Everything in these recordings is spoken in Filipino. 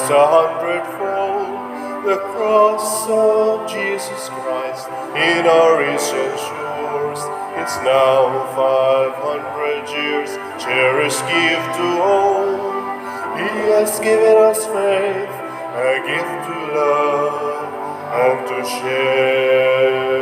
us 100-fold the cross of Jesus Christ in our ancient shores. It's now 500 years, cherished gift to all. He has given us faith, a gift to love and to share.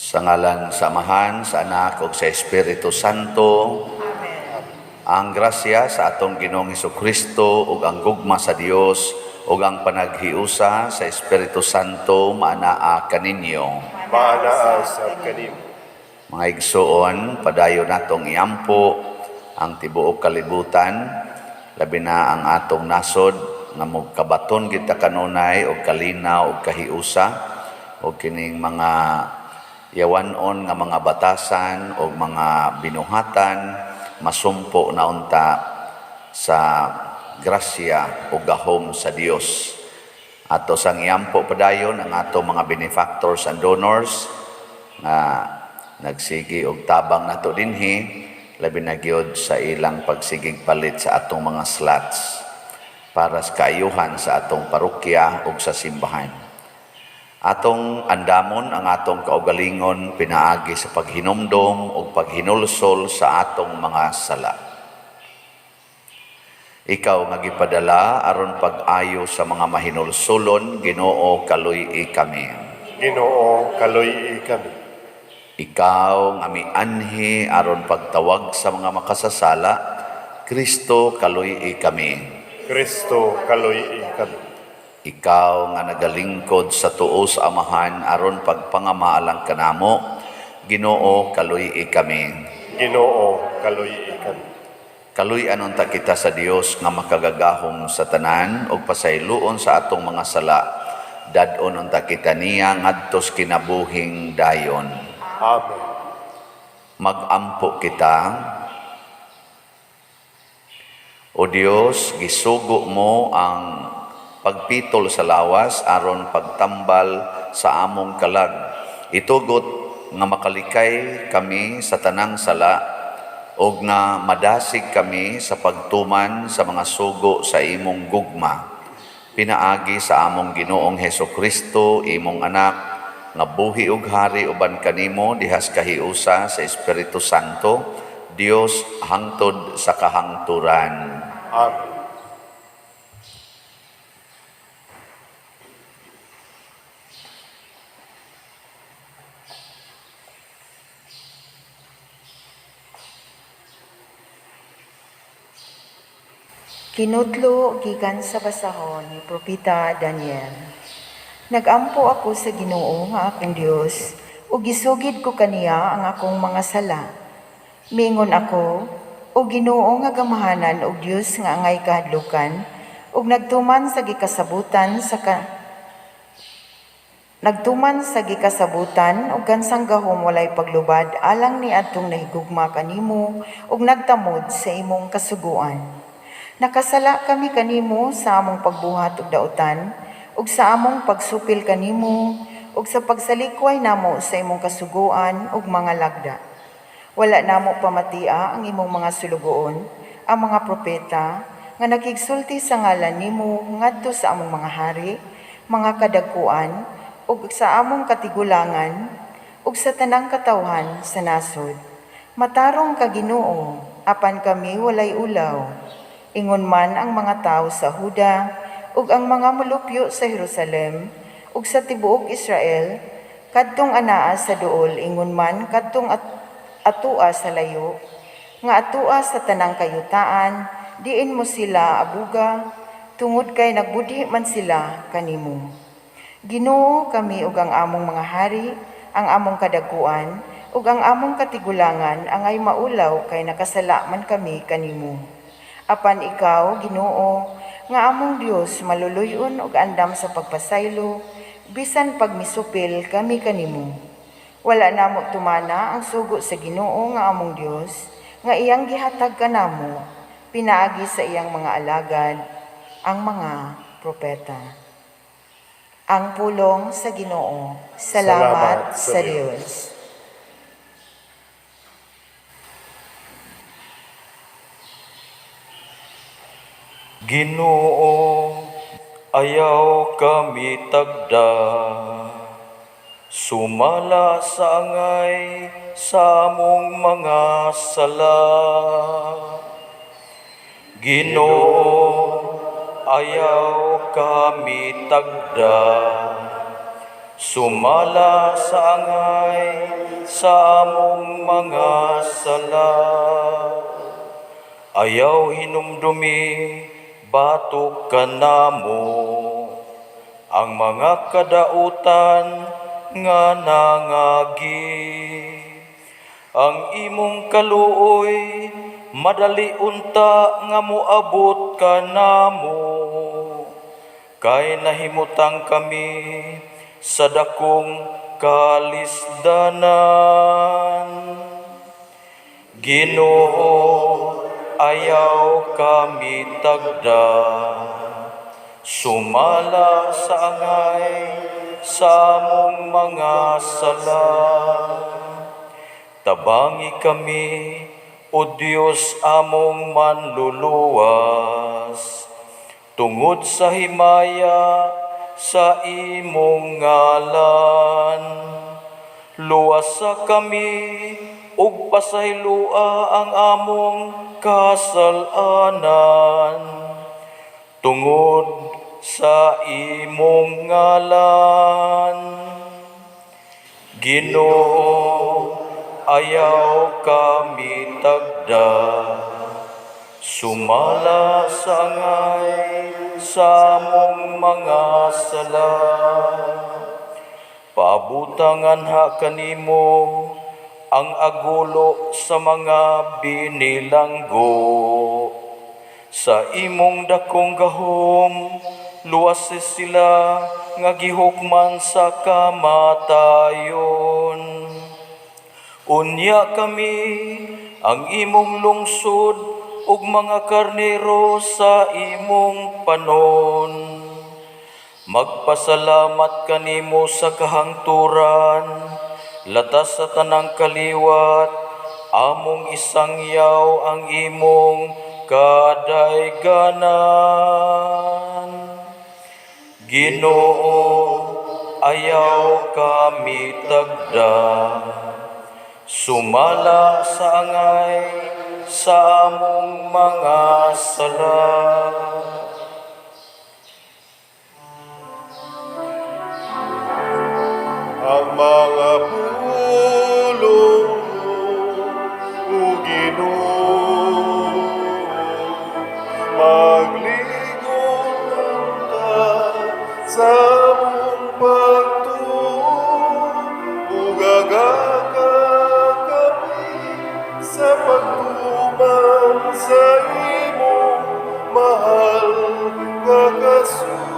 Sa ngalan sa Amahan, sa Anak, ug sa Espiritu Santo. Amen. Ang grasya sa atong Ginoong Hesukristo ug ang gugma sa Dios ug ang panaghiusa sa Espiritu Santo maanaa kaninyo. Maanaa sa kanimo. Mga igsoon, padayon natong iampo ang tibuok kalibutan, labi na ang atong nasod nga magkabaton kita kanunay og kalinaw og kahiusa og kining mga yawanon nga mga batasan o mga binuhatan masumpo na unta sa grasya o gahom sa Dios. Ato sang iampo padayon ang ato mga benefactors and donors nga nagsigi og tabang nato dinhi, labi na gyud sa ilang pagsigig palit sa atong mga slots para sa kaayuhan sa atong parokya ug sa simbahan. Atong andamon ang atong kaugalingon pinaagi sa paghinumdom o paghinulsol sa atong mga sala. Ikaw nga gipadala aron pag-ayo sa mga mahinulsolon, Ginoo kaluy-i kami. Ginoo kaluy-i kami. Ikaw nga mianhi aron pagtawag sa mga makasasala, Kristo kaluy-i kami. Kristo kaluy-i kami. Ikaw nga nagalingkod sa tuo sa Amahan aron pagpangamaalang kanamo, Ginoo kaluy-i kami. Ginoo kaluy-i kami. Kaluy-anon ta kita sa Dios nga makagagahom sa tanan ug pasayloon sa atong mga sala. Dadon unta kita niya ngadtos kinabuhing dayon. Amen. Magampo kita. O Dios, gisugo mo ang pagpitol sa lawas aron pagtambal sa among kalag. Itugot nga makalikay kami sa tanang sala ug nga madasig kami sa pagtuman sa mga sugo sa imong gugma. Pinaagi sa among Ginoong Hesukristo, imong anak, nga buhi ug hari uban kanimo dihas kahiusa sa Espiritu Santo, Dios hangtod sa kahangturan. Amen. Kinudlo gikan sa basahon ni Propeta Daniel. Nagampo ako sa Ginoo nga akong Dios, ug gisugid ko kaniya ang akong mga sala. Mingon ako, o Ginoo nga gamahanan ug Dios nga angay kahadlukan, ug nagtuman sa gikasabutan ug gansang gahom walay paglubad alang ni adtong nahigugma kanimo ug nagtamod sa imong kasuguan. Nakasala kami kanimo sa among pagbuhat ug dautan, ug sa among pagsupil kanimo, ug sa pagsalikway namo sa imong kasuguan ug mga lagda. Wala namo pamatia ang imong mga sulugoon, ang mga propeta, nga nakigsulti sa ngalan nimo ngadto sa among mga hari, mga kadagkuan, ug sa among katigulangan, ug sa tanang katawhan sa nasod. Matarong ka Ginoo, apan kami walay ulaw. Ingon man ang mga tao sa Huda, ug ang mga mulupyo sa Jerusalem, ug sa tibuok Israel, kadtong anaa sa duol, ingon man kadtong atua sa layo, nga atua sa tanang kayutaan, diin mo sila abuga, tungod kay nagbudhi man sila kanimo. Ginoo kami ug ang among mga hari, ang among kadagkuan, ug ang among katigulangan, angay maulaw kay nakasala man kami kanimo. Apan ikaw, Ginoo, nga among Dios maluluyon og andam sa pagpasaylo, bisan pagmisupil kami kanimo. Wala namo tumana ang sugo sa Ginoo nga among Dios, nga iyang gihatag kanamo, pinaagi sa iyang mga alagad, ang mga propeta. Ang pulong sa Ginoo. Salamat sa Diyos. Ginoo, ayaw kami tagda, sumala sa angay sa among mga sala. Ginoo, ayaw kami tagda, sumala sa angay sa among mga sala. Ayaw hinumdumi, batok ka namo, ang mga kadautan nga nangagi. Ang imong kaluoy, madali unta nga moabot ka namo, kay nahimutang kami sa dakong kalisdanan. Ginoo, ayaw kami tagda, sumala sa angay sa among mga sala. Tabangi kami, O Diyos among manluluwas, tungod sa himaya sa imong ngalan. Luwasa kami, ug pasaylua ang among kasalanan, tungod sa imong ngalan. Ginoo, ayaw kami tagda, sumala sa angay sa among mga sala. Paabutangan ha kanimo ang agulo sa mga binilanggo. Sa imong dakong gahom, luwases sila nga gihukman sa kamatayon. Unya kami ang imong lungsod ug mga karnero sa imong panon. Magpasalamat kanimo sa kahangturan, latas sa tanang kaliwat, among isangyaw ang imong kadayganan. Ginoo, ayaw kami tagda, sumala sa angay sa among mga sala. Ang mga pulong o Ginoo, magligon ta sa mong pagtuo, ugagaga kami sa pagtuman sa imong mahal nga kasuguan.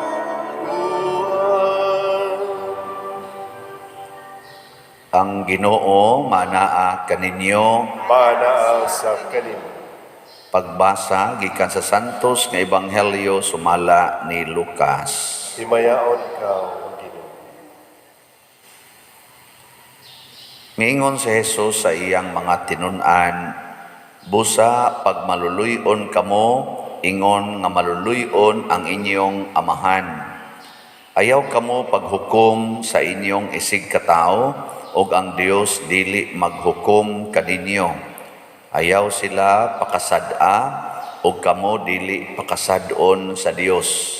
Ang Ginoo manaa kaninyo. Manaa sa kanimo. Pagbasa gikan sa Santos nga Ebanghelyo sumala ni Lucas. Himayaon ka, O Ginoo. Miingon si Jesus sa iyang mga tinun-an, busa pag maluluyon kamo, ingon nga maluluyon ang inyong amahan. Ayaw kamo paghukom sa inyong isig katao, og ang Dios dili maghukom kaninyo. Ayaw sila pakasad-a, og kamo dili pakasad-on sa Dios.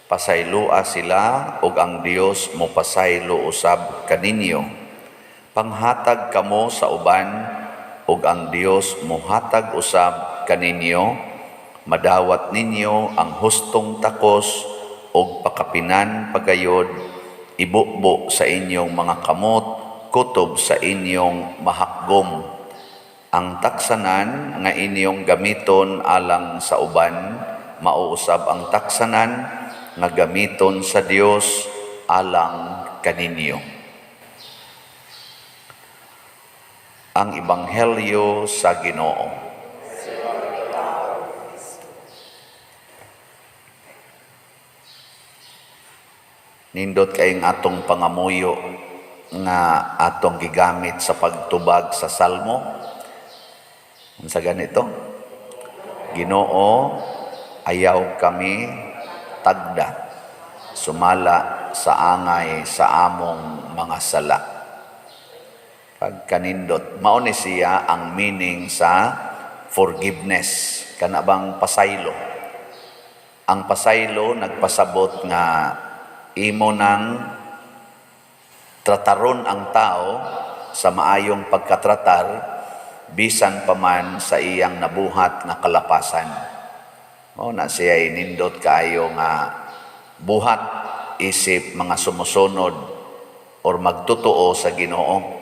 Pasaylua sila, og ang Dios mo pasaylo usab kaninyo. Panghatag kamo sa uban, ug ang Dios mohatag usab kaninyo. Madawat ninyo ang hustong takos ug pakapinan pagayod, ibukbo sa inyong mga kamot, kutob sa inyong mahakgom. Ang taksanan nga inyong gamiton alang sa uban, mauusab ang taksanan nga gamiton sa Dios alang kaninyo. Ang Ebanghelyo sa Ginoo. Nindot kay ng atong pangamuyo nga atong gigamit sa pagtubag sa salmo. Sa ganito, Ginoo, ayaw kami tagda, sumala sa angay sa among mga sala. Pagkanindot, mao ni siya ang meaning sa forgiveness, kana bang pasaylo. Ang pasaylo nagpasabot nga imo nang trataron ang tao sa maayong pagkatratar bisan pa man sa iyang nabuhat nga kalapasan. Mao na siya inindot kaayo nga buhat isip mga sumusunod or magtotoo sa Ginoo.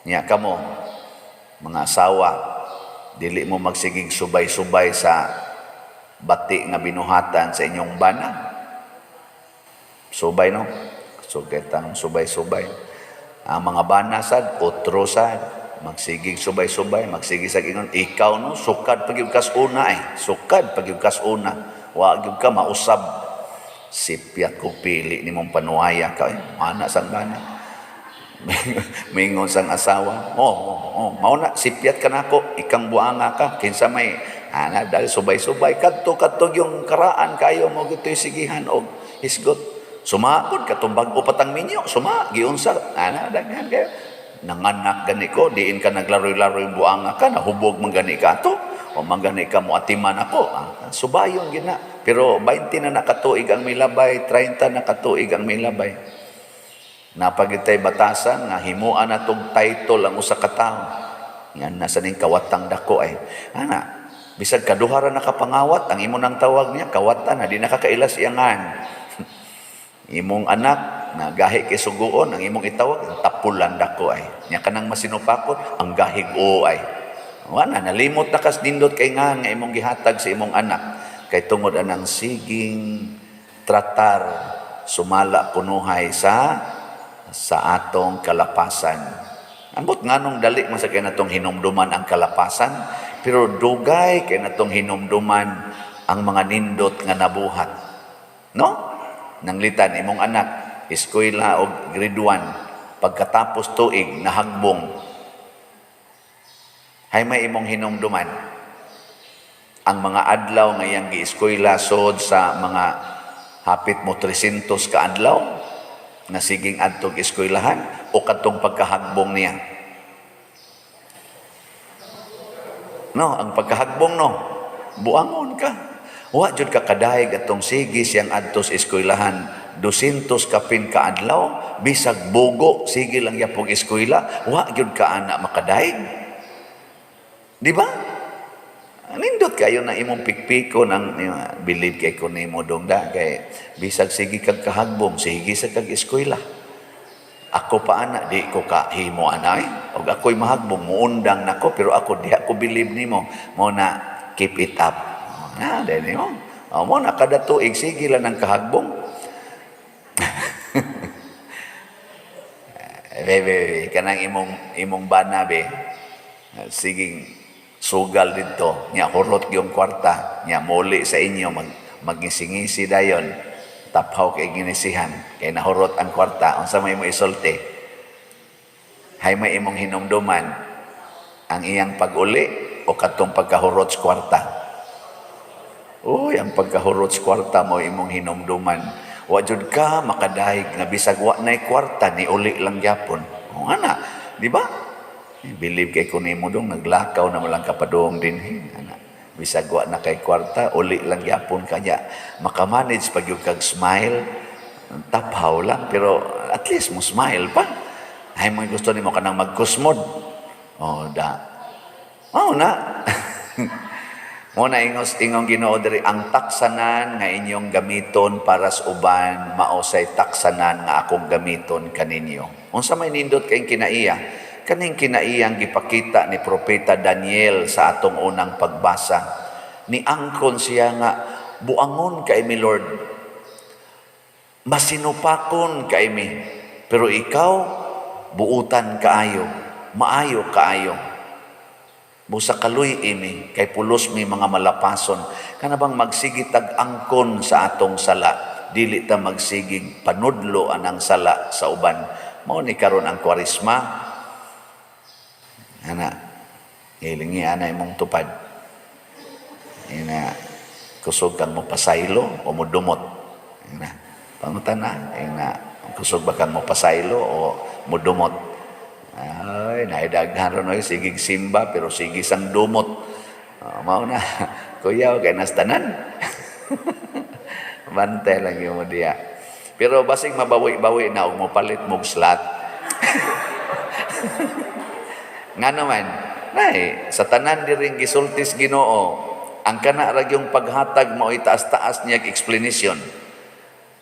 Nya kamo mga asawa, dili mo magsigig subay-subay sa bati nga binuhatan sa inyong bana. Subay no? Sugitang subay-subay. Ang mga bana sad, otro sad, magsigig subay-subay, magsigig sa ingon, ikaw no, sukad pagyud kas una sukad pagyud kas una. Wa gyud ka mausab. Sipyat ko pili nimong panuaya ka, ana sang bana. Mingon sang asawa, mao na sipyat ka nako, ikang buanga ka, kinsa may ana dahil subay-subay kadto yung karaan kayo mo gitoy sigihan og hisgot. Sumaod katong bag-o patang minyo, giunsa ana daghan kayo. Nanganak gani ko, diin ka naglaro-laro yung buanga ka, nahubog man gani ka to, o man gani ka mo atiman ako. Subayon gina. Pero 20 na nakatuig ang milabay, 30 na nakatuig ang milabay. Napagitay batasan nga himuan natong title ang usa ka tawo. Yan nasa ning kawatang dako ana bisag kaduha ra nakapangawat ang imo nang tawag niya kawatan na di nakakailas iyangan. Imong anak na gahi kay suguon ang imong itawag tapulan dako nya kanang masinupakot ang gahig wala nalimot na kas nindot kay nga imong gihatag sa imong anak kay tungod anang siging tratar sumala kunuhay sa atong kalapasan. Ambot nganong dali man sa kay natong hinumduman ang kalapasan, pero dugay kay natong hinumduman ang mga nindot nga nabuhat. No? Nanglitan imong anak, eskwela o grade 1, pagkatapos tuig nahagbong. Hay may imong hinumduman ang mga adlaw nga iyang gieskwela sod sa mga hapit mo 300 ka adlaw na siging adtong eskwelahan o kadtong pagkahagbong niya. No, ang pagkahagbong no, buangon ka. Wa jud ka kadayeg atong sige siyang adto sa eskwelahan 200 kapin ka adlaw bisag bugo sige lang yapong eskwela, wa jud ka ana makadayeg. Di ba? Nindot kayo na imong pikpiko ng believe kay ko nimo dongda kay bisag sige kag kahagbong sige sa kag eskwela. Ako pa ana di ko kahimo anay og ako'y mahagbong muundang nako pero ako di ako believe nimo mo na keep it up. Na dili mo. Mo na kada tuig sige lang ang kahagbong. Bebe kanang imong bana be. Siging sugal dito, nya hurot yung kwarta, nya muli sa inyo magisingisi dayon, taphaw kay ginisihan, kay nahurot ang kwarta, unsa may mo isulti? Hay may imong hinumduman ang iyang pag-uli o katong pagkahurot sa kwarta? Uy, ang pagkahurot sa kwarta mo imong hinumduman. Wa jud ka makadayeg nga bisag wa nay kwarta ni uli lang gyapon. O ana, di ba? Believe kay ko nimo dong naglakaw na malang kapadong din ana bisag wa na kay kwarta uli lang gyapon kanya makamanage pag yung kag smile taphaw lang pero at least mo smile pa ay mo gusto nimo kanang magkusmod na mo na ingong Ginoo diri ang taksanan nga inyong gamiton para sa uban mao say taksanan nga akong gamiton kaninyo. Unsa may nindot kay kinaiya? Kaning kinaiyang gipakita ni Propeta Daniel sa atong unang pagbasa. Ni angkon siya nga, buangon kay mi Lord. Masinupakon kay mi. Pero ikaw, buutan kaayo. Maayo kaayo. Busa kaluy imi, kay pulos mi mga malapason. Kana bang magsigitag angkon sa atong sala. dili ta magsigig panudlo anang sala sa uban. Mao ni karon ang Kwaresma. Ana, ilingi ana imong tupad. Ina kusog kang mo pasaylo o mo dumot. Ina pangutan na, ina kusog ba kang mo pasaylo o mo dumot. Ay, naidaghan ron oy sigig simba pero sige sang dumot. Mao na, kuya kay nastanan. Bantay lang yung diya. Pero basig mabawi-bawi na og mopalit mog slot. Nga naman, nay, sa tanan diring gisultis Ginoo, ang kana ra yung paghatag mao itaas-taas niya explanation.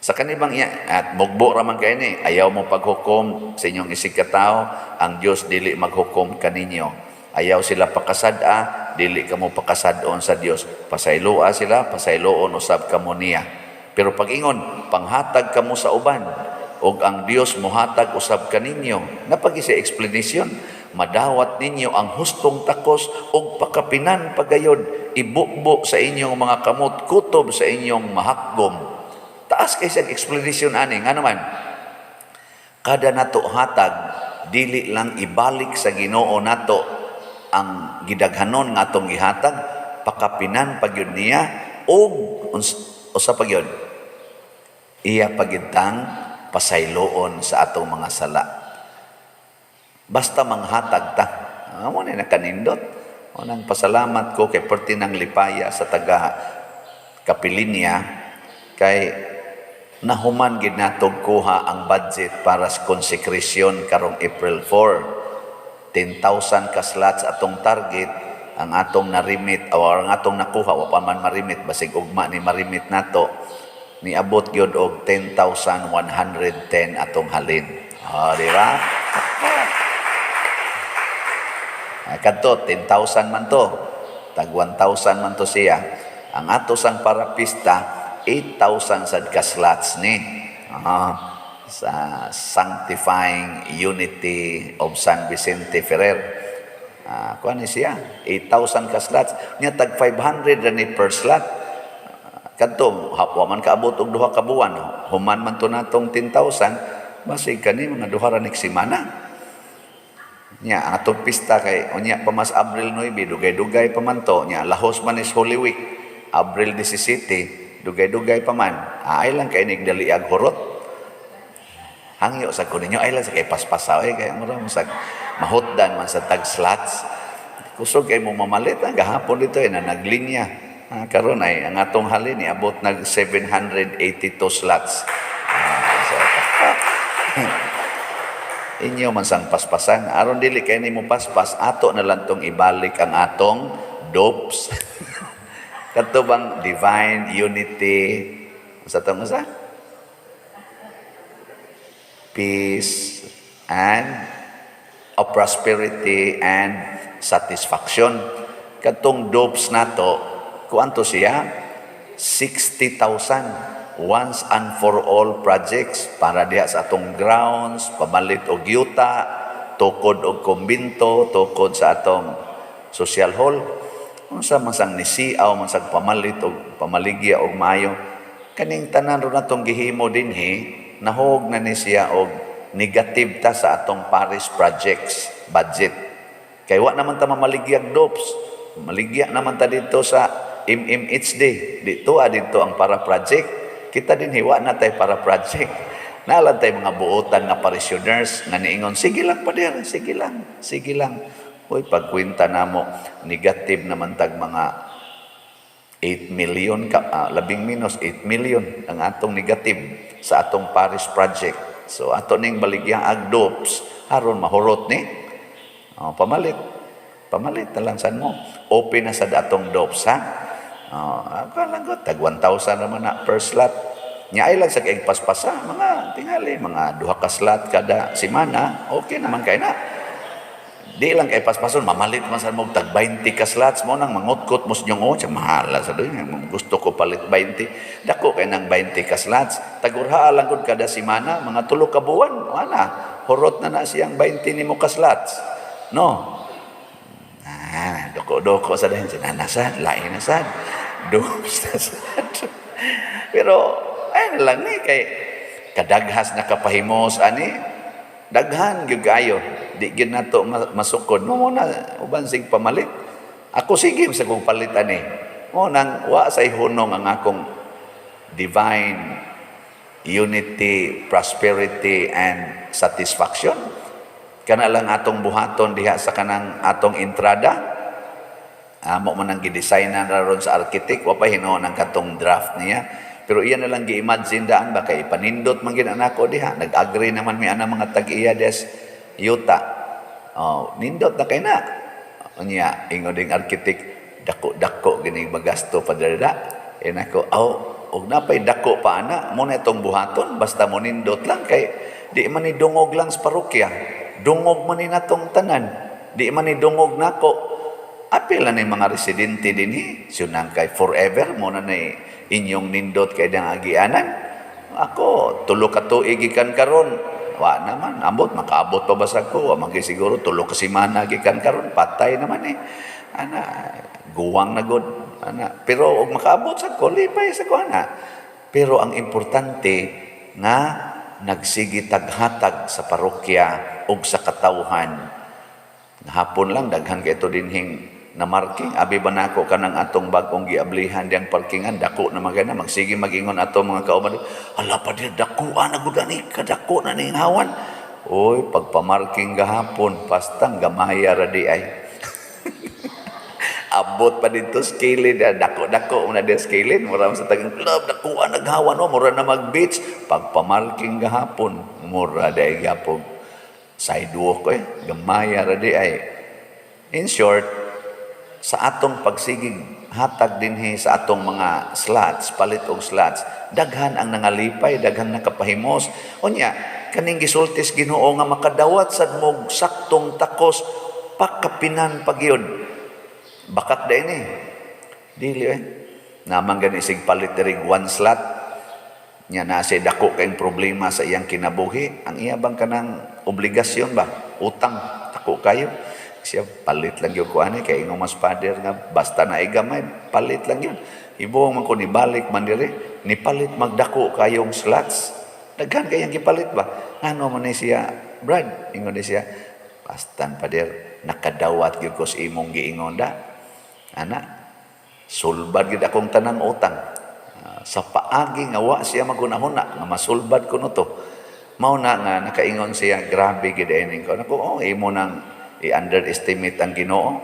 Sa kanibang at mugbo raman kay ni, ayaw mo paghukom sa inyong isig ka tao, ang Dios dili maghukom kaninyo. Ayaw sila pakasada, dili kamo pakasadon sa Dios. Pasayloa sila, pasayloon usab kamo niya. Pero pag-ingon, panghatag kamo sa uban, og ang Dios mohatag usab kaninyo. Napagi sa explanation, madawat ninyo ang hustong takos og pakapinan pagayod, ibukbo sa inyong mga kamot, kutob sa inyong mahakgom. Taas kay sa explanation ani nga naman, kada nato hatag dili lang ibalik sa Ginoo nato ang gidaghanon nga atong gihatag, pakapinan pagyud niya og usa pagyud iya pagintang pasayloon sa atong mga sala. Basta manghatag ta. Amo ni nakanindot. Unang pasalamat ko kay Pertinang Lipaya sa taga Kapilinya kay nahuman gid natog kuha ang budget para sa konsekrasyon karong April 4. 10,000 ka slots atong target, ang atong narimit o ang atong nakuha wa pa man marimit basig ugma ni marimit nato niabot gyud og 10,110 atong halin. Di ba? Kadto 10,000 man to. Tag 1,000 man to siya. Ang ato sang parapista 8,000 sad ka slots ni. Sa Sanctifying Unity of San Vicente Ferrer. Kuan ni siya 8,000 ka slots. Nya tag 500 ra ni per slot. Kadto wa man kaabot og duha ka buwan. Human man to natong 10,000 basig kani mga duha ra nik semana. Nya atong pista kay unya pa mas Abril 9 dugay-dugay pa man to. Nya lahos man is Holy Week Abril 17 dugay-dugay pa man. Ay lang kay nigdali ag horot. Hangyo sa ko ninyo ay lang sa kay paspasaw kay mura mo sa mahutdan man sa tag slots. Kusog kay mo mamalit ang gahapon dito na naglinya. Karon ay ang atong halin ni abot nag 782 slots. Inyo man sang paspasan aron dili kay nimo paspas ato na lang tong ibalik ang atong dopes. Kadto bang divine unity sa tong usa? Peace and of prosperity and satisfaction. Katong dopes nato kuanto siya 60,000 once and for all projects para diha sa atong grounds, pamalit og yuta, tukod og kumbinto, tukod sa atong social hall. Unsa man sang nisiaw man sang pamalit og pamaligya og maayo. Kaning tanan ro natong gihimo dinhi, nahog na ni siya og negative ta sa atong parish projects budget. Kay wa naman ta mamaligyag dopes. Maligya naman ta dito sa MMHD. Dito dito ang para project. Kita din hiwa na tayo para project. Nalan tayo mga buotan nga parishioners nga niingon, sige lang pader, sige lang. Uy, pagkwinta na mo, negative naman tag mga 8 million, labing minus 8 million ang atong negative sa atong parish project. So, ato ning baligya ag dopes, haron mahurot ni. Pamalit na lang saan mo. Open na sa atong dopes, ha? Akala ko, tag 1,000 naman na per slot. Nya ay lang sa kaing paspasa, mga tingali, mga duha ka slot kada semana, okay naman kay na. Di lang kay paspason, mamalit man sa mo, tag 20 ka slots mo nang mangutkot mo sa inyong siya mahala sa doon. Gusto ko palit 20. Dako kay nang 20 ka slots. Tagurha lang ko kada semana, mga 3 ka buwan. Wala, horot na siyang 20 ni mo ka slots. No? Doko sa dahin, sinanasan, lain na sad. Dooms na sad. Pero, ay daghan lang ni kay kadaghas na kapahimos ani daghan gyud kaayo di gyud nato masukod mo na uban sig pamalit ako sige sa kong palit ani mo nang wa say hunong ang akong divine unity, prosperity and satisfaction kana lang atong buhaton diha sa kanang atong entrada mo man ang gidesign na ron sa architect wa pa hinuon ang katong draft niya. Pero iyan na lang gi-imagine daan ba kay panindot man gid anako diha. Nag-agree naman mi ana mga tag-iya des yuta. Oh, nindot na kay na. Unya ingod ding architect dako-dako gini magasto padarada. Nako, og napay dako pa ana mo na itong buhaton basta mo nindot lang kay di man ni dungog lang sa parokya. Dungog man ni natong tanan. Di man ni dungog nako. Apil na ni mga residente dinhi. Sunang kay forever mo na ni inyong nindot kay dang agianan. Ako tulo ka tuig gikan karon. Wa naman ambot makaabot pa basag ko. Wa magi siguro tulo ka semana gikan karon patay naman ana guwang na god ana. Pero og makaabot sa ko lipay sa ko ana. Pero ang importante nga nagsigi taghatag sa parokya ug sa katawhan. Hapon lang daghan kay ito dinhing na marking abi ba nako kanang atong bagong giablihan diyang parkingan dako na magana magsige magingon ato mga kauban ala pa dir dako na gud ani kadako na ning hawan oy pagpamarking gahapon pastang gamaya ra di ay abot pa dito skilid dako na di skilid mura sa tagang club dako naghawan mura na mag-beach pagpamarking gahapon mura di gapog sidewalk gamaya ra di ay. In short, sa atong pagsigig hatag dinhi sa atong mga slots, palit og slots, daghan ang nangalipay, daghan nakapahimos. Unya, kaning gisultis Ginoo nga makadawat sad mo saktong takos pakapinan pagyud. Bakat day ni. Dili naman gani sig palit diri one slot. Nya na say dako kay problema sa iyang kinabuhi, ang iya bang kanang obligasyon ba? Utang dako kayo. Siya palit lang yung kuha kay ingong mas father nga basta na igamay palit lang yun ibuong man ko ni balik man dire ni palit magdako kayong slots daghan kayang gipalit ba ano man ni siya Brad ingon ni siya bastan pader nakadawat gyud ko sa imong giingon da ana sulbad gid akong tanang utang sa paagi nga wa siya magunahuna nga masulbad ko no to mao na nga nakaingon siya grabe gid ining ko nako imo nang i-underestimate ang Ginoo.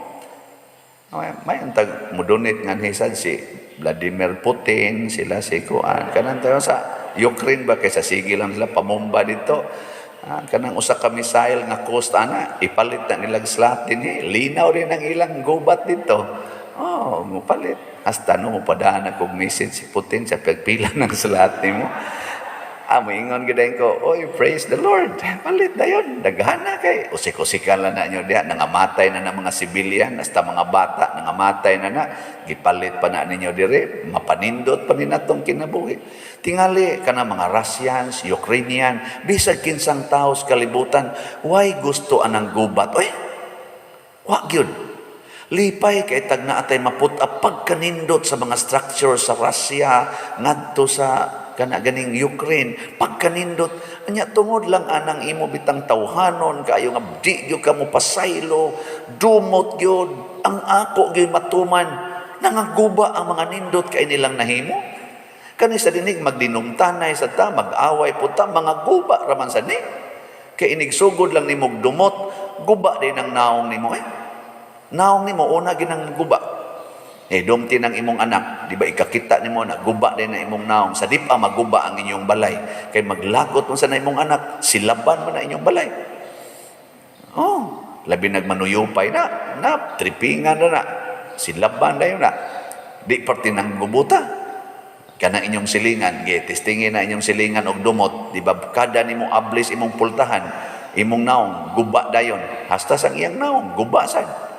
May antag mudunit nga hisad si Vladimir Putin, sila si Kuan. Kanang tayo sa Ukraine ba kaysa sige lang sila pamumba dito. Kanang usa ka missile nga coast ana ipalit na nilang slot din linaw rin ang ilang gubat dito. Mo palit. Hasta no mo padaan kog message si Putin sa pagpila ng slot nimo. Moingon gidayon ko, oy, praise the Lord. Palit na yun. Daghana kay. Usik-usikan lang na nyo diyan. Nangamatay na ng mga sibilyan. Hasta mga bata. Nangamatay na. Gipalit pa na ninyo dire. Mapanindot pa ninatong kinabuhi. Tingali ka na mga Russians, Ukrainian, bisag kinsang tao sa kalibutan. Why gusto anang gubat? Oy, wag yun. Lipay kay tag na atay maputa pagkanindot sa mga structure sa Russia, ngadto sa kana ganing Ukraine pagkanindot anya tungod lang anang imo bitang tawhanon kayo nga di gyud ka mo pasaylo dumot gyud ang ako gyud matuman nangaguba ang mga nindot kay nilang nahimo kani sa dinig magdinumtanay sa ta mag-away puta mga guba raman sa ni kay inig sugod lang nimo dumot guba din ang naong nimo naong nimo una ginang guba dumti ng imong anak, di ba ikakita nimo na guba din na imong naong, sa dipa maguba ang inyong balay. Kay maglagot mo sa na imong anak, silaban mo na inyong balay. Labi nagmanuyupay na tripingan na, silaban na yun na. Di parte ng gubuta. Kana inyong silingan, testingin na inyong silingan og dumot, di ba kada nimo ablis imong pultahan, imong naong, guba dayon. Hasta sang iyang naong, guba sad.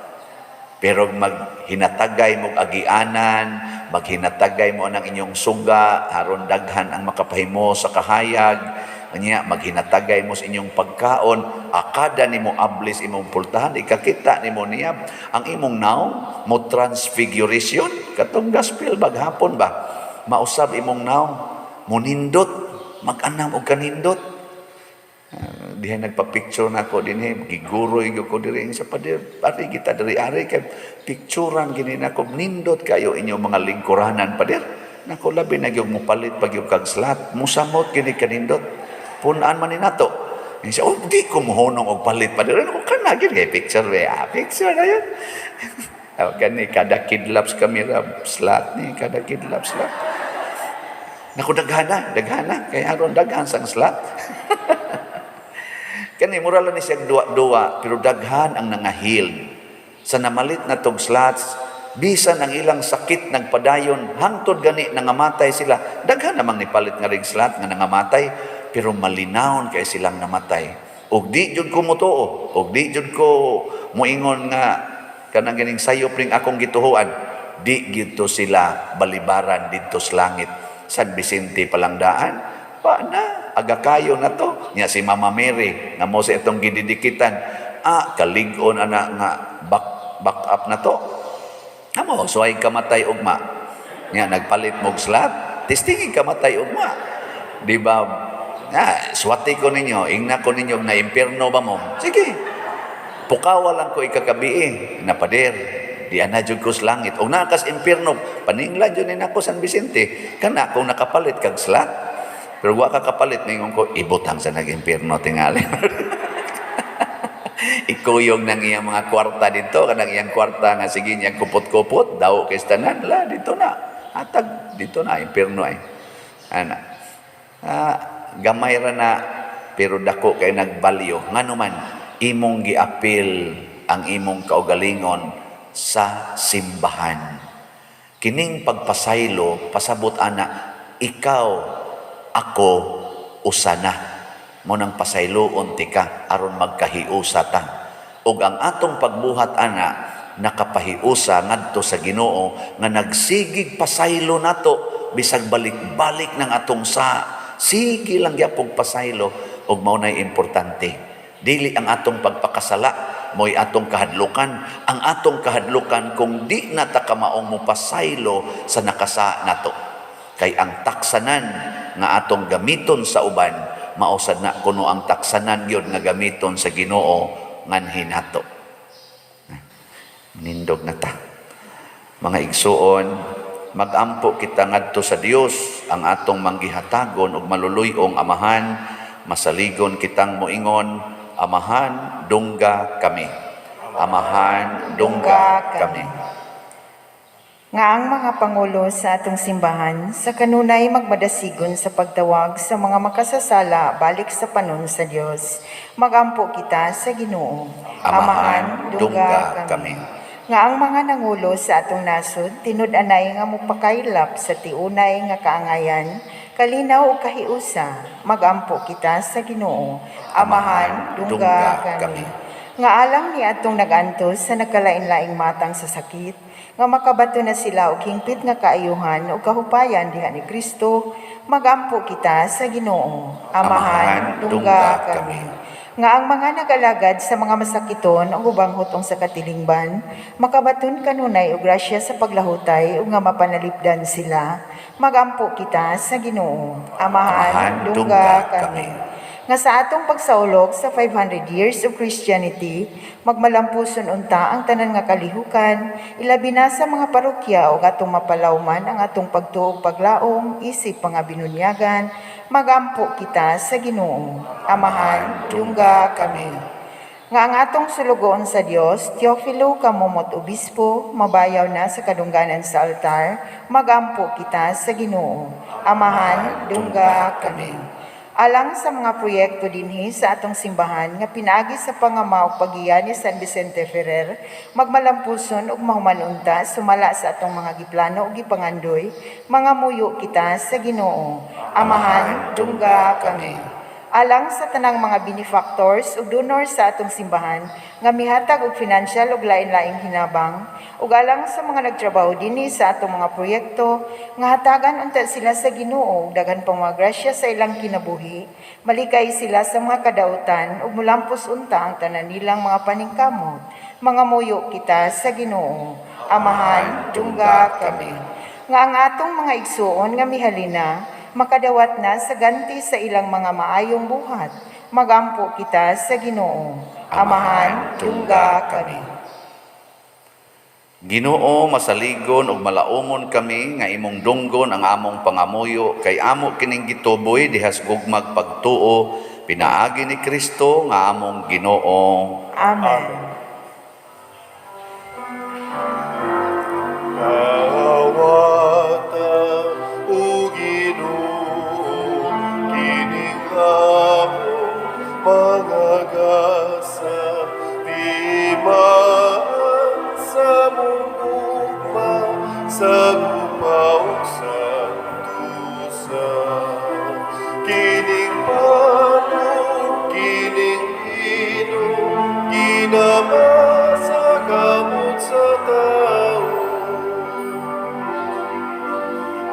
Pero maghinatagay mo agianan, maghinatagay mo ang inyong suga, haron daghan ang makapahimo sa kahayag, maghinatagay mo sa inyong pagkaon, akada nimo ablis imong pultahan, ikakita nimo niya, ang imong naong mo transfiguration, katong gospel baghapon ba, mausab imong naong, munindot, mag-anam og kanindot. Diha nagpa-picture na ako din giguroy ko diri sa pader. Pari kita diri ari kay picturean gini nako nindot kayo inyo mga lingkuranan pader. Nako labi na gyud mo palit pag yung kag slot. Musamot gini kanindot. Punan man ni nato. Siya, di ko mohonong og palit pader. Ako kana gyud kay picture we. Picture na yun. Gani kada kidlaps camera slot ni kada kidlaps slot. Nako daghana kay aron daghan sang slot. Kani mura lang ni siya duwa pero daghan ang nangahil. Sa namalit na tog slots, bisan ang ilang sakit nagpadayon, hangtod gani nangamatay sila. Daghan namang nipalit nga ring slot nga nangamatay, pero malinawon kay silang namatay. Og di jud ko mutuo, og di jud ko moingon nga kanang ganing sayop ring akong gituhuan. Di gito sila balibaran dito sa langit. San Vicente Palangdaan, pa na aga kayo na to nya si Mama Mary nga mo sa itong gididikitan kalig-on ana nga back up na to amo suway kamatay ugma nya nagpalit mog slot testingin kamatay ugma di ba swati ko ninyo ingna ko ninyo na impierno ba mo sige pukawa lang ko ikakabi na pader di ana jud ko sa langit og nakas impierno paninglan jud ni nako San Vicente kana kung nakapalit kag slot. Pero wa ka kapalit, ningon ko, ibutang sa nag-impierno tingali. Ikuyog ng iyang mga kwarta dito, kanang iyang kwarta nga sige niyang kupot-kupot, daw kay tanan, la, dito na. Atag, dito na, impierno ay. Ana. Gamay ra na, pero dako kay nagbalyo. Nga naman, imong giapil ang imong kaugalingon sa simbahan. Kining pagpasaylo, pasabot ana, ikaw, ako usana mo nang pasayloon ti ka aron magkahiusa ta ug ang atong pagbuhat ana nakapahiusa ngadto sa Ginoo nga nagsigig pasaylo nato bisag balik-balik ng atong sige lang gyapon pasaylo ug mao nay importante dili ang atong pagpakasala mo'y atong kahadlukan ang atong kahadlukan kung di na ta kamaong mo pasaylo sa nakasa nato kay ang taksanan nga atong gamiton sa uban mausad na kuno ang taksanan gyud nga gamiton sa Ginoo nganhin nato. Nindog na ta. Mga igsuon, magampo kita ngadto sa Dios ang atong manggihatagon ug maluluyong amahan, masaligon kitang moingon, amahan dungga kami. Amahan dungga kami. Nga ang mga pangulo sa atong simbahan sa kanunay magmadasigon sa pagtawag sa mga makasasala balik sa panon sa Dios. Magampo kita sa Ginoo. Amahan dungga kami. Nga ang mga nangulo sa atong nasod tinud-anay nga mupakaylap sa tiunay nga kaangayan, kalinaw ug kahiusa. Magampo kita sa Ginoo. Amahan dungga kami. Nga alang ni atong nagantos sa nagkalain-laing matang sa sakit, nga makabato na sila og hingpit nga kaayuhan o kahupayan diha ni Kristo, magampo kita sa Ginoo. Amahan dungga kami. Nga ang mga nagalagad sa mga masakiton o ubang hutong sa katilingban, makabaton kanunay og grasya sa paglahutay o nga mapanalipdan sila, magampo kita sa Ginoo. Amahan dungga kami. Nga sa atong pagsaulog sa 500 years of Christianity, magmalampuson unta ang tanan nga kalihukan, ilabi na sa mga parokya o atong mapalawman ang atong pagtuog paglaom, isip mga binunyagan, magampo kita sa Ginoo. Amahan dungga kami. Nga ang atong sulugoon sa Dios, Teofilo Kamumot Obispo, mabayaw na sa kadungganan sa altar, magampo kita sa Ginoo. Amahan dungga kami. Alang sa mga proyekto dinhi sa atong simbahan nga pinaagi sa pangama ug pagiyan ni San Vicente Ferrer, magmalampuson ug mahumanunta sumala sa atong mga giplano ug gipangandoy, mga muyo kita sa Ginoo. Amahan dungga kami. Alang sa tanang mga benefactors ug donor sa atong simbahan nga mihatag og financial ug lain-laing hinabang, ug alang sa mga nagtrabaho dinhi sa atong mga proyekto nga hatagan unta sila sa Ginoo ug daghan pang mga grasya sa ilang kinabuhi, malikay sila sa mga kadautan ug mulampos unta ang tanan nilang mga paningkamot. Mga muyo kita sa Ginoo. Amahan dungga kami. Nga ang atong mga igsuon nga mihalina makadawat na sa ganti sa ilang mga maayong buhat. Magampo kita sa Ginoo. Amahan, tungga kami. Ginoo, masaligon ug malaumon kami nga imong dunggon ang among pangamuyo kay amo kining gituboy dihas gugmag pagtuo pinaagi ni Kristo nga among Ginoo. Amen. Kawata o Ginoo, kining among mga gasa, di maan sa mong gugma, sa gupaw sa dusa. Kining manong, kining ino, ginama sa kamot sa tao.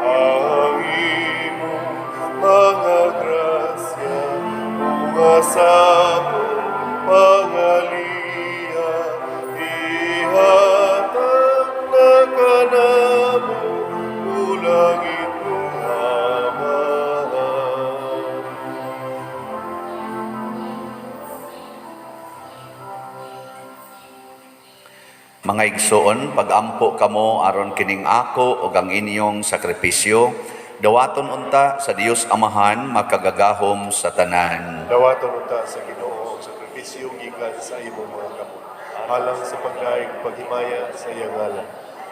Ang imong mga grasya, umasamo, pangaliya, ihatag na kanamo, ulangit mong amahan. Mga igsoon, pagampo kamo aron kining ako ug ang inyong sakripisyo, dawaton unta sa Dios Amahan makagagahom sa tanan. Dawaton unta sa Ginoo ang sakripisyo gikan sa imong mga kamot. Alang sa pagdaig paghimaya sa iyang ngalan.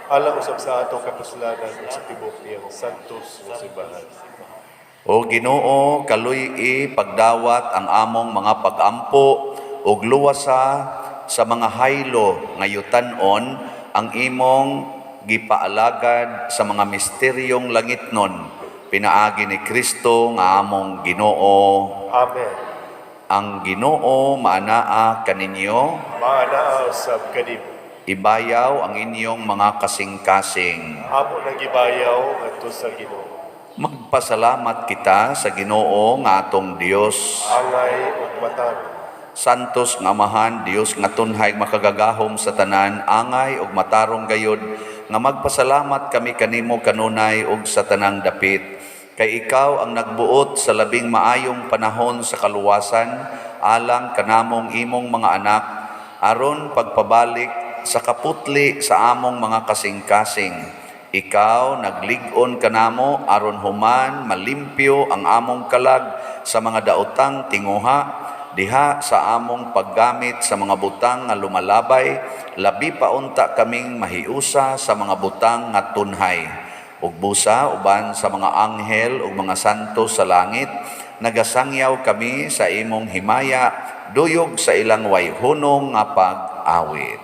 Alang usab sa atong kapuslanan ug sa tibok niyang santos nga simbahan. O Ginoo, kaluy pagdawat ang among mga pagampo ug luwasa sa mga haylo nga yutan-on ang imong gipaalagad sa mga misteryong langitnon pinaagi ni Kristo nga among Ginoo. Amen. Ang Ginoo maanaa kaninyo, Maanaa usab kanimo. ibayaw ang inyong mga kasing-kasing. Amo nang gibayaw ngadto sa Ginoo. Magpasalamat kita sa Ginoo nga atong Dios. Angay ug matarong. Santos nga Amahan, Dios nga tunhay makagagahom sa tanan, angay ug matarong gayod, nga magpasalamat kami kanimo kanunay ug sa tanang dapit. Kay ikaw ang nagbuot sa labing maayong panahon sa kaluwasan, alang kanamong imong mga anak, aron pagpabalik sa kaputli sa among mga kasing-kasing. Ikaw naglig-on kanamo aron human malimpyo ang among kalag sa mga daotang tinguha, diha sa among paggamit sa mga butang nga lumalabay, labi pa unta kaming mahiusa sa mga butang nga tunhay. Ug busa uban sa mga anghel ug mga santos sa langit, nagasangyaw kami sa imong himaya, duyog sa ilang wayhunong nga pag-awit.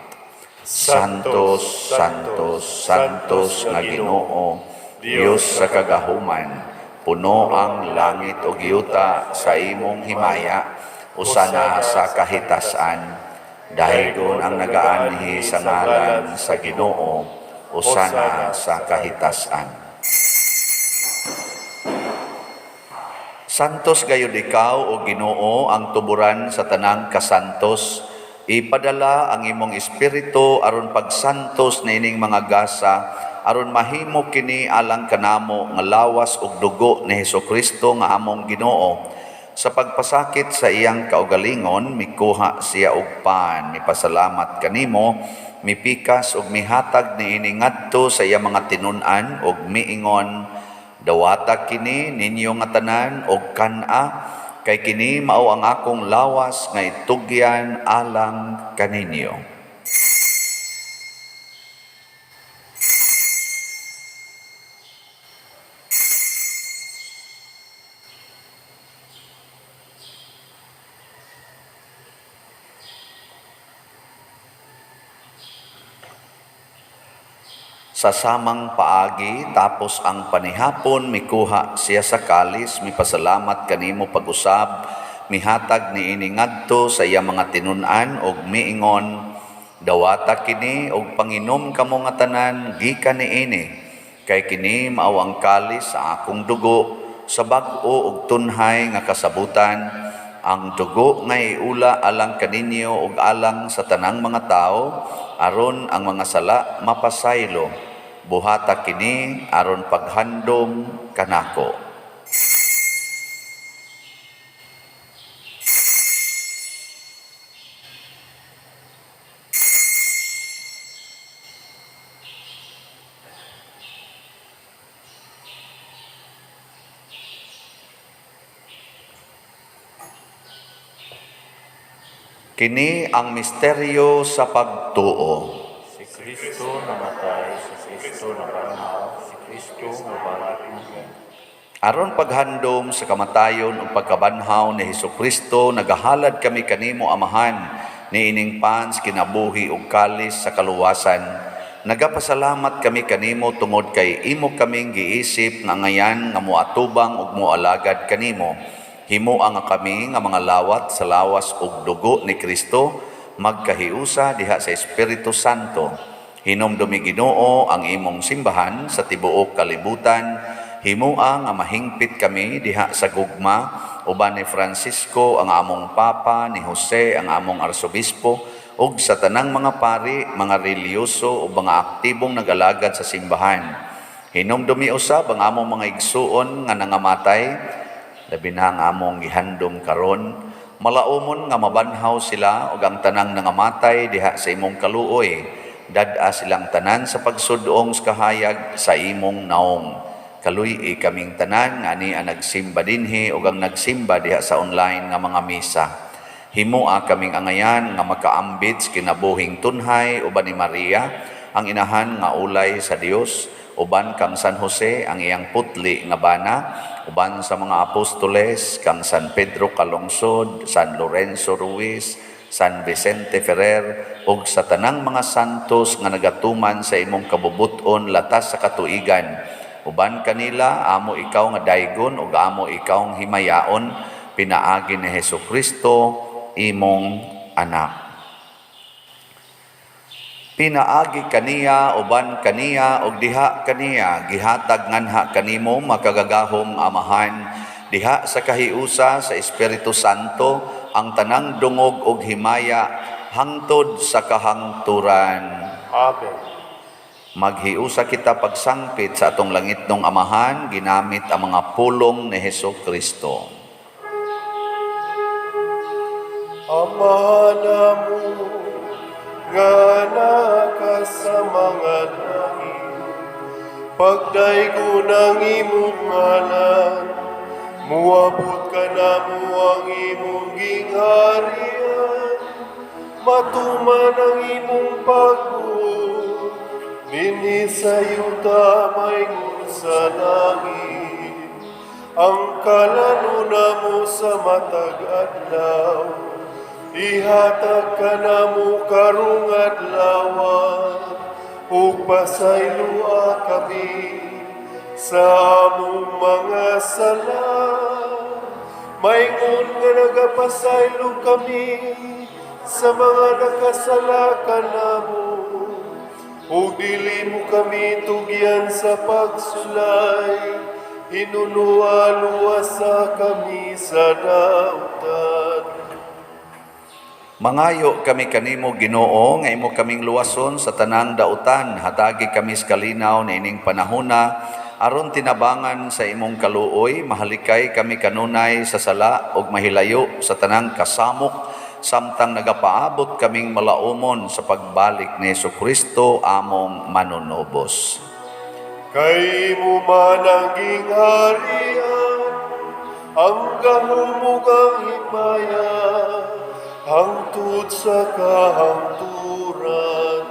Santos, Santos, Santos nga Ginoo, Dios sa kagahuman, puno ang langit ug yuta sa imong himaya, usana sa kahitasan. Dahigon ang nagaanhi sa ngalan sa Ginoo, usana sa kahitasan. Santos gayud ikaw o Ginoo ang tuburan sa tanang kasantos. Ipadala ang imong espiritu aron pagsantos nining mga gasa, aron mahimo kini alang kanamo nga lawas ug dugo ni Hesukristo nga among Ginoo. Sa pagpasakit sa iyang kaugalingon, mikuha siya og pan, mipasalamat kanimo, mipikas ug mihatag niini ngadto sa iyang mga tinun-an ug miingon, dawata kini ninyo nga tanan og kan-a, kay kini mao ang akong lawas nga itugyan alang kaninyo. Sa samang paagi, tapos ang panihapon, mikuha siya sa kalis, mipasalamat kanimo pag-usab, mihatag ni ini ngadto sa iya mga tinun-an, og miingon, dawata kini, og panginom kamo nga tanan, gikan ni ini, kay kini mao ang kalis sa akong dugo, sa bag-o og tunhay nga kasabutan, ang dugo nga iula alang kaninyo ug alang sa tanang mga tao, aron ang mga sala mapasaylo. Buhata kini aron paghandom kanako. Kini ang misteryo sa pagtuo. Si Kristo namatay, si Kristo nabanhaw, si Kristo mabalik na. Aron paghandom sa kamatayon ug pagkabanhaw ni Hesukristo, nagahalad kami kanimo Amahan, niining pans kinabuhi ug kalis sa kaluwasan. Nagapasalamat kami kanimo tungod kay imo kaming giisip nga ngayan nga moatubang ug moalagad kanimo. Himuang nga kami nga mga lawat sa lawas ug dugo ni Kristo magkahiusa diha sa Espiritu Santo. Hinumdumi Ginoo ang imong simbahan sa tibuok kalibutan. Himuang nga mahingpit kami diha sa gugma uban ni Francisco ang among papa, ni Jose ang among arsobispo ug sa tanang mga pari, mga reliyoso ug mga aktibong nag-alagad sa simbahan. Hinumdumi usab ang among mga igsuon nga nangamatay, labi na ang among gihandom karon. Malaumon nga mabanhaw sila ug ang tanang nangamatay diha sa imong kaluoy. Dad-a silang tanan sa pagsudong sa kahayag sa imong naong. Kaluy kaming tanan nga ani ang nagsimba dinhi ug ang nagsimba diha sa online nga mga misa. Himua kaming angayan nga makaambit sa kinabuhing tunhay uban ni Maria, ang inahan nga ulay sa Dios, uban kang San Jose ang iyang putli nga bana, uban sa mga apostoles kang San Pedro Calungsod, San Lorenzo Ruiz, San Vicente Ferrer ug sa tanang mga santos nga nagatuman sa imong kabubuton latas sa katuigan. Uban kanila amo ikaw nga daygon ug amo ikaw nga himayaon, pinaagi ni Hesukristo imong anak. Pinaagi kaniya uban kaniya ug diha kaniya gihatag nganha kanimo makagagahom Amahan, diha sa kahiusa sa Espiritu Santo ang tanang dungog ug himaya hangtod sa kahangturan. Amen. Maghiusa kita pagsangpit sa atong langitnong Amahan ginamit ang mga pulong ni Hesukristo. Ama namo nga naka sa mga langit, pagdaygo ng imong ngalan, muabot ka namo ang imong gingharian, matuman ang imong pagbuot, dinhi sa yuta mayngon sa langit, ang kalanuna mo sa matag adlaw, ihatag ka namo karong adlawan, ug pasaylua kami sa among mga sala. Mayngon nga nagapasaylo kami sa mga nakasala kanamo, ug dili mo kami tugyan sa pagsulay, hinunua-luwasa kami sa dautan. Mangayo kami kanimo Ginoo nga imo kaming luwason sa tanang dautan, hatagi kami sa kalinaw niining panahona aron tinabangan sa imong kaluoy, mahalikay kami kanunay sa sala ug mahilayo sa tanang kasamok, samtang nagapaabot kaming malaumon sa pagbalik ni Hesukristo among manunobos. Kay mo man ang gingharian, ang kahumugang himaya, hangtod sa kahangturan.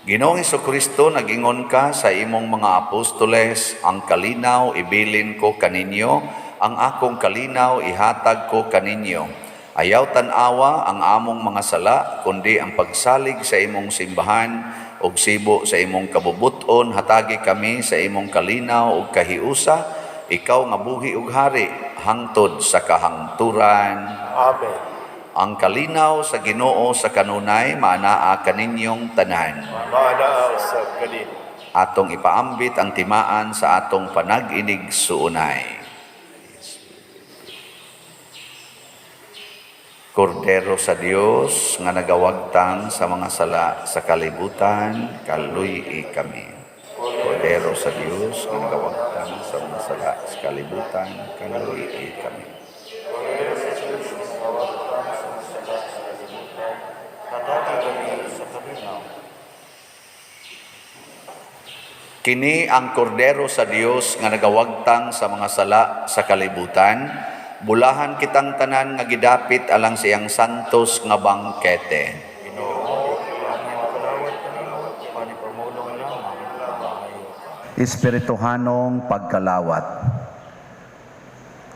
Ginoong Hesukristo, nag-ingon ka sa imong mga apostoles, ang kalinaw ibilin ko kaninyo, ang akong kalinaw ihatag ko kaninyo. Ayaw tan-awa ang among mga sala, kundi ang pagsalig sa imong simbahan, ug sibo sa imong kabubuton, hatagi kami sa imong kalinaw ug kahiusa, ikaw nga buhi ug hari, hangtod sa kahangturan. Amen. Ang kalinaw sa Ginoo sa kanunay, maanaa kaninyong tanan. Maanaa sa kanino. Atong ipaambit ang timaan sa atong panag-inig suunay. Kordero sa Dios nga nagawagtang sa mga sala sa kalibutan, kaluy kami. Kordero sa Dios nga nagawagtang sa mga sala sa kalibutan, kaluy kami. Kini ang kordero sa Dios nga nagawagtang sa mga sala sa kalibutan, Bulahan kitang tanan nga gidapit alang siyang santos nga bangkete. Ginoo, langit kalawat kanimo, panipamulong lang ang pamahayo. Espirituhanong pagkalawat.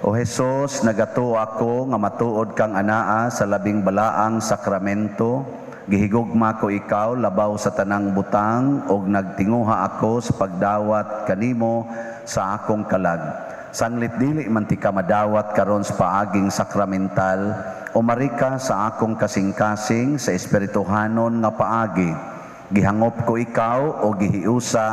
O Jesus, nagato ako nga matuod kang anaa sa labing balaang sakramento. Gihigugma ko ikaw labaw sa tanang butang ug nagtinguha ako sa pagdawat kanimo sa akong kalag. Sanglit dili man ti ka madawat karon sa paaging sakramental, umarika sa akong kasing-kasing sa espirituhanon nga paagi. Gihangop ko ikaw o gihiusa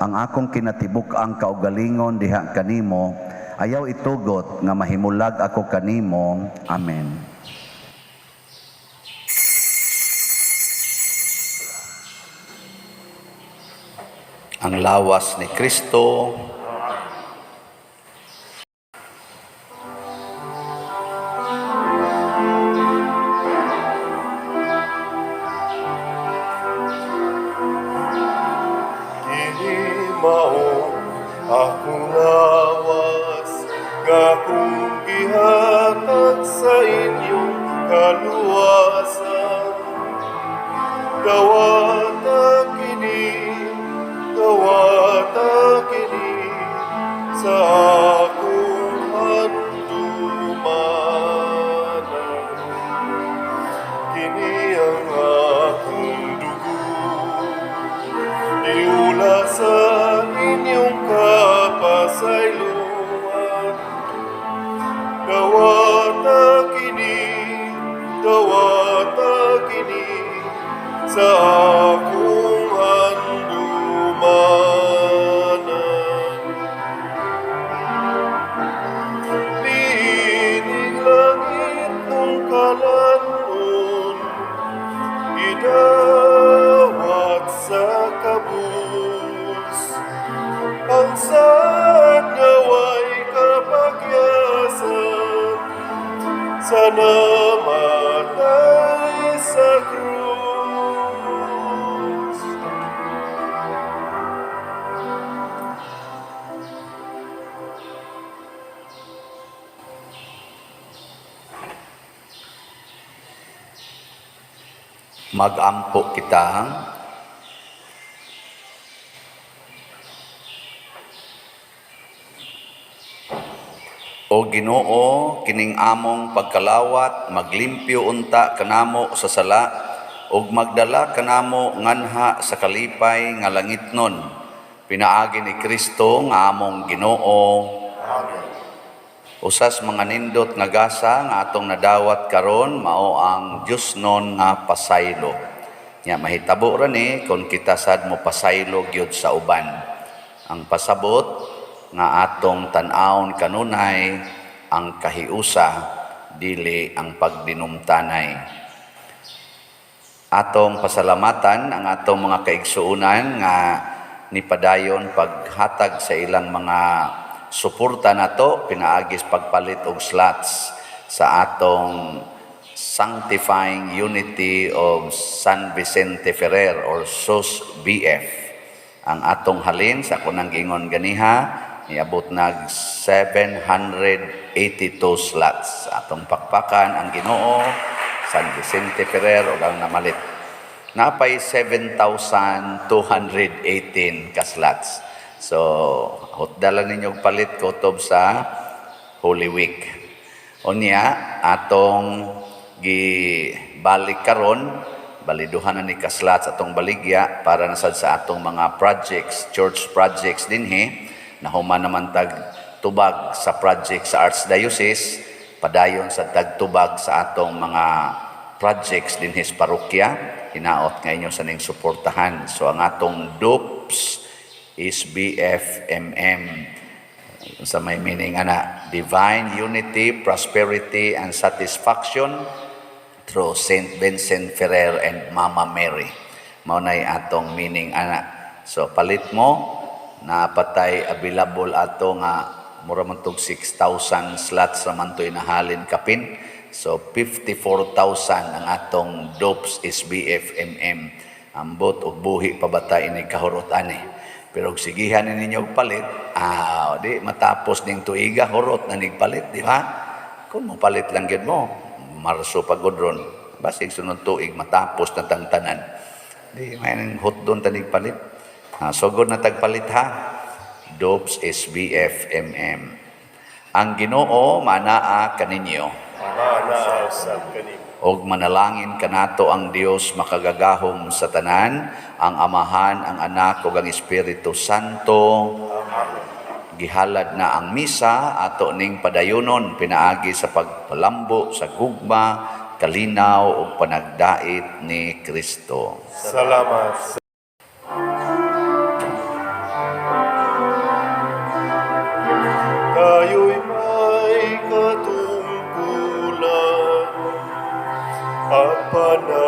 ang akong kinatibuk-ang kaugalingon diha kanimo. Ayaw itugot nga mahimulag ako kanimo. Amen. Ang lawas ni Kristo. Akong lawas, akong gihatag sa inyong kaluwasan. Dawata kini sa akong handumanan. Kini ang akong dugo, niula sa inyong kapasayloan. Dawata kini sa akong handumanan. Lining langit ng kalanon, idawat sa kabus. Ang sad ngaway kapagyasan, sana matay sa krus. Magampo kita. O Ginoo, kining among pagkalawat, maglimpyo unta kanamo sa sala, ug magdala kanamo nganha sa kalipay nga langitnon. Pinaagi ni Kristo nga among Ginoo. Usas mga nindot nga gasa nga atong nadawat karon mao ang Dios non nga pasaylo. Nya mahitabo ra ni kung kita sad mo pasaylo gyud sa uban. Ang pasabot nga atong tan-awon kanunay ang kahiusa dili ang pagdinumtanay. Atong pasalamatan ang atong mga kaigsuunan nga nipadayon paghatag sa ilang mga suporta nato pinaagis pagpalit og slots sa atong Sanctifying Unity of San Vicente Ferrer or SUS-BF. Ang atong halin sa kunang gingon ganiha niabot nag 782 slots. Atong pakpakan ang Ginoo San Vicente Ferrer ug ang namalit. Napay 7,218 ka slots. So, hotdala ninyo palit kutob sa Holy Week. Unya atong gibalik karon baliduhan na ni ka slots atong baligya para nasad sa atong mga projects, church projects dinhi. Nahuman naman tag tubag sa project sa Archdiocese, padayon sa tagtubag sa atong mga projects dinhi sa parokya. Hinaot nga inyo sa ning suportahan. So ang atong DOPS is BFMM. Sa may meaning ana, Divine Unity, Prosperity, and Satisfaction through St. Vincent Ferrer and Mama Mary. Maunay atong meaning ana. So palit mo napatay available ato nga mura man tog 6,000 slots raman to inahalin kapin. So 54,000 ang atong DOPS is BFMM. Ambot og buhi pa bata ini kahurot ani. Pero og sigihan ninyo palit, di matapos ning tuiga horot na nigpalit, di ba? kung mapalit lang yun mo, Marso pagod ron, basig sunod tuig matapos na tangtanan. Di may nang hot doon tanig palit. Sugod na tagpalit ha. Dopes SBF MM. Ang Ginoo manaa kaninyo. Mana sa kanin. Og manalangin kanato ang Dios makagagahom sa tanan, ang Amahan, ang Anak ug ang Espiritu Santo. Gihalad na ang misa ato ning padayonon pinaagi sa pagpalambo sa gugma, kalinaw ug panagdait ni Kristo. Salamat. Tayo'y may katungkulan at panahon